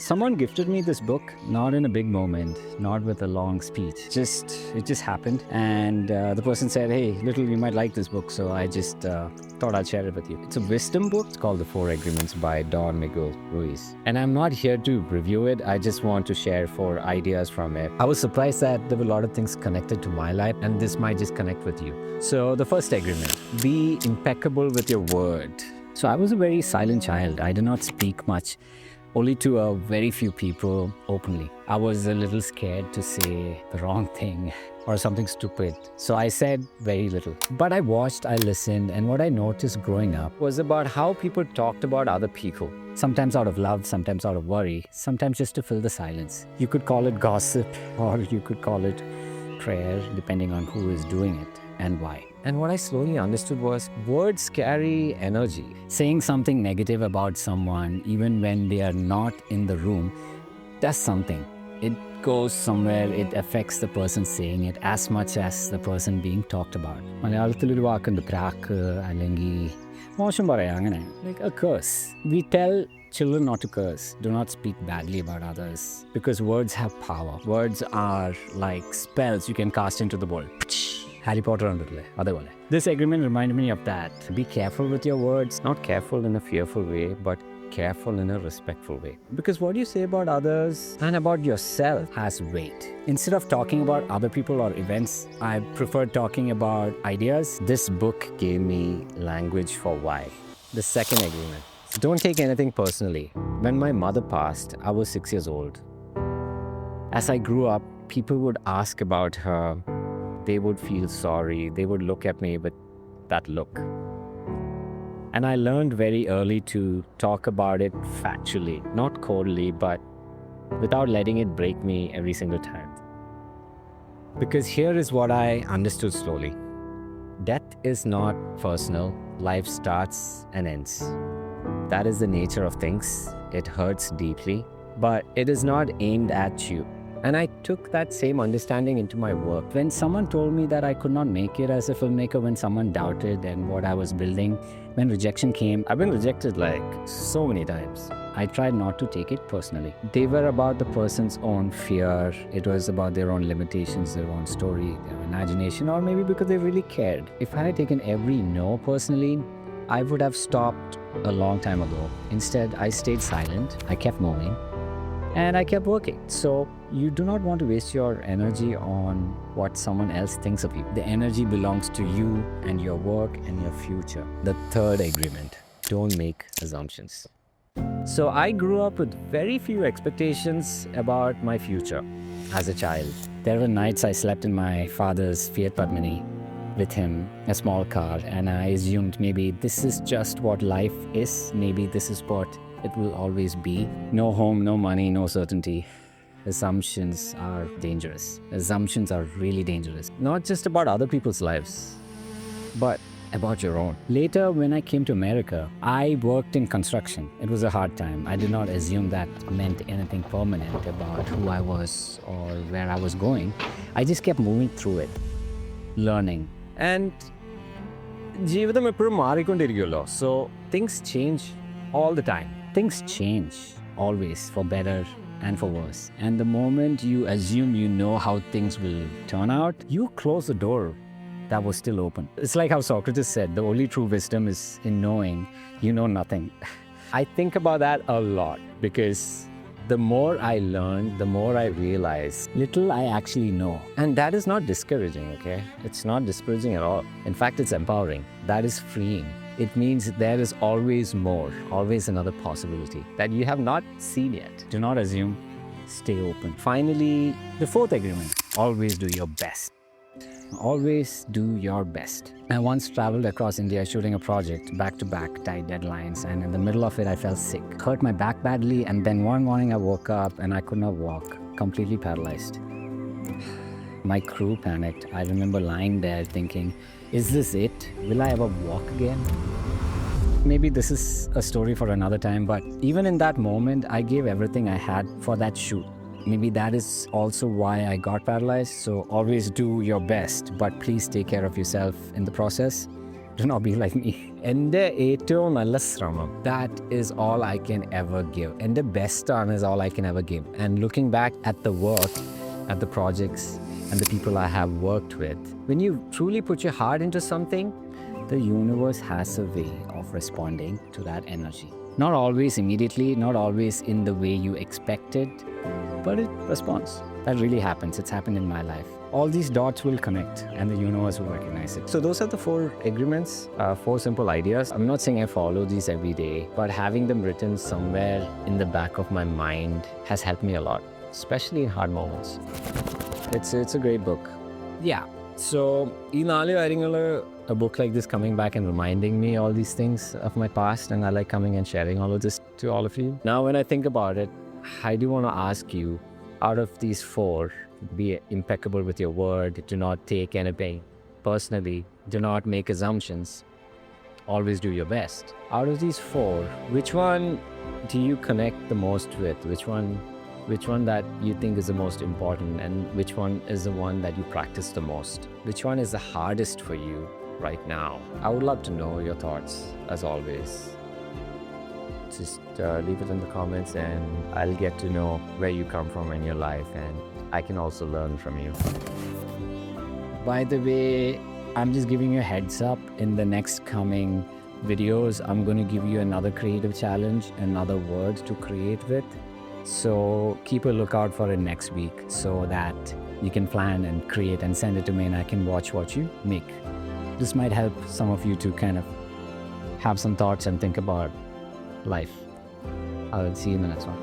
Someone gifted me this book, not in a big moment, not with a long speech. It just happened. And the person said, hey, Littil, you might like this book. So I just thought I'd share it with you. It's a wisdom book. It's called The Four Agreements by Don Miguel Ruiz. And I'm not here to review it. I just want to share 4 ideas from it. I was surprised that there were a lot of things connected to my life, and this might just connect with you. So the first agreement, be impeccable with your word. So I was a very silent child. I did not speak much, only to a very few people openly. I was a little scared to say the wrong thing or something stupid. So I said very little. But I watched, I listened, and what I noticed growing up was about how people talked about other people. Sometimes out of love, sometimes out of worry, sometimes just to fill the silence. You could call it gossip, or you could call it prayer, depending on who is doing it and why. And what I slowly understood was words carry energy. Saying something negative about someone, even when they are not in the room, does something. It goes somewhere, it affects the person saying it as much as the person being talked about. മലയാളത്തിലൊരു വാക്കുണ്ട് പ്രാക്ക് അല്ലെങ്കിൽ മോശം പറയാം അങ്ങനെ like a curse. We tell children not to curse. Do not speak badly about others because words have power. Words are like spells you can cast into the world. Harry Potter underle adevole. This agreement reminded me of that. Be careful with your words. Not careful in a fearful way, but careful in a respectful way. Because what you say about others and about yourself has weight. Instead of talking about other people or events, I prefer talking about ideas. This book gave me language for why. The second agreement. Don't take anything personally. When my mother passed, I was 6 years old. As I grew up, people would ask about her. They would feel sorry. They would look at me with that look. And I learned very early to talk about it factually, not coldly, but without letting it break me every single time. Because here is what I understood slowly. Death is not personal. Life starts and ends. That is the nature of things. It hurts deeply, but it is not aimed at you. And I took that same understanding into my work. When someone told me that I could not make it as a filmmaker, when someone doubted and what I was building, when rejection came, I've been rejected like so many times. I tried not to take it personally. They were about the person's own fear. It was about their own limitations, their own story, their imagination, or maybe because they really cared. If I had taken every no personally, I would have stopped a long time ago. Instead, I stayed silent. I kept moving. And I kept working. So you do not want to waste your energy on what someone else thinks of you. The energy belongs to you and your work and your future. The third agreement, don't make assumptions. So I grew up with very few expectations about my future as a child. There were nights I slept in my father's Fiat Padmini with him, a small car, and I assumed maybe this is just what life is. Maybe this is what it will always be. No home, no money, no certainty. Assumptions are dangerous. Assumptions are really dangerous. Not just about other people's lives, but about your own. Later, when I came to America, I worked in construction. It was a hard time. I did not assume that meant anything permanent about who I was or where I was going. I just kept moving through it, learning. And ജീവിതം എപ്പോഴും മാറിക്കൊണ്ടിരിക്കുമല്ലോ. So things change all the time. Things change always for better and for worse. And the moment you assume you know how things will turn out, you close the door that was still open. It's like how Socrates said, the only true wisdom is in knowing you know nothing. I think about that a lot because the more I learn, the more I realize little I actually know. And that is not discouraging, okay? It's not discouraging at all. In fact, it's empowering. That is freeing. It means there is always more, always another possibility that you have not seen yet. Do not assume, stay open. Finally, the fourth agreement, always do your best. Always do your best. I once traveled across India shooting a project, back-to-back, tight deadlines, and in the middle of it, I fell sick. Hurt my back badly, and then one morning I woke up and I could not walk, completely paralyzed. My crew panicked. I remember lying there thinking, is this it? Will I ever walk again? Maybe this is a story for another time, but even in that moment, I gave everything I had for that shoot. Maybe that is also why I got paralyzed. So always do your best, but please take care of yourself in the process. Do not be like me. എൻ്റെ ഏറ്റവും നല്ല ശ്രമം. That is all I can ever give. എൻ്റെ best ആണ് is all I can ever give. And looking back at the work, at the projects, and the people I have worked with, when you truly put your heart into something, the universe has a way of responding to that energy. Not always immediately, not always in the way you expected, but it responds. That really happens. It's happened in my life. All these dots will connect and the universe will recognize it. So those are the 4 agreements, 4 simple ideas. I'm not saying I follow these every day, but having them written somewhere in the back of my mind has helped me a lot, especially in hard moments. It's a great book. Yeah. So, a book like this coming back and reminding me all these things of my past, and I like coming and sharing all of this to all of you. Now, when I think about it, I do want to ask you, out of these 4, be impeccable with your word, do not take anything personally, do not make assumptions, always do your best. Out of these 4, which one do you connect the most with? Which one that you think is the most important, and which one is the one that you practice the most? Which one is the hardest for you right now? I would love to know your thoughts, as always. Just leave it in the comments and I'll get to know where you come from in your life, and I can also learn from you. By the way, I'm just giving you a heads up. In the next coming videos, I'm going to give you another creative challenge, another word to create with. So keep a lookout for it next week so that you can plan and create and send it to me and I can watch what you make. This might help some of you to kind of have some thoughts and think about life. I'll see you in the next one.